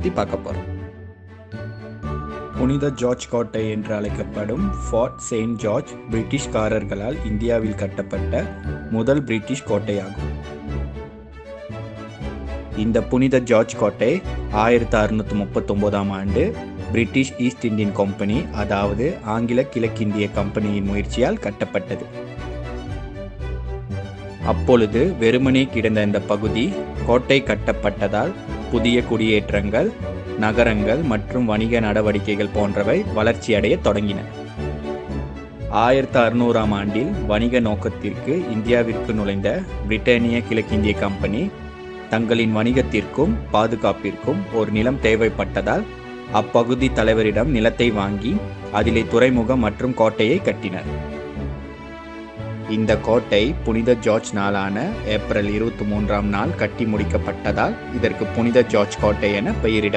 பற்றி பார்க்க போகிறோம். புனித ஜார்ஜ் கோட்டை என்று அழைக்கப்படும் ஃபோர்ட் செயின்ட் ஜார்ஜ் பிரிட்டிஷ்காரர்களால் இந்தியாவில் கட்டப்பட்ட முதல் பிரிட்டிஷ் கோட்டையாகும். இந்த புனித ஜார்ஜ் கோட்டை 1639ஆம் ஆண்டு பிரிட்டிஷ் ஈஸ்ட் இந்தியன் கம்பெனி, அதாவது ஆங்கில கிழக்கிந்திய கம்பெனியின் முயற்சியால் கட்டப்பட்டது. அப்பொழுது வெறுமனே கிடந்த இந்த பகுதி கோட்டை கட்டப்பட்டதால் புதிய குடியேற்றங்கள், நகரங்கள் மற்றும் வணிக நடவடிக்கைகள் போன்றவை வளர்ச்சியடைய தொடங்கின. 1600ஆம் ஆண்டில் வணிக நோக்கத்திற்கு இந்தியாவிற்கு நுழைந்த பிரிட்டானிய கிழக்கிந்திய கம்பெனி தங்களின் வணிகத்திற்கும் பாதுகாப்பிற்கும் ஒரு நிலம் தேவைப்பட்டதால் அப்பகுதி தலைவரிடம் நிலத்தை வாங்கி அதிலே துறைமுகம் மற்றும் கோட்டையை கட்டினர். இந்த கோட்டை புனித ஜார்ஜ் நாளான ஏப்ரல் 23ஆம் நாள் கட்டி முடிக்கப்பட்டதால் இதற்கு புனித ஜார்ஜ் கோட்டை என பெயரிடப்பட்டது.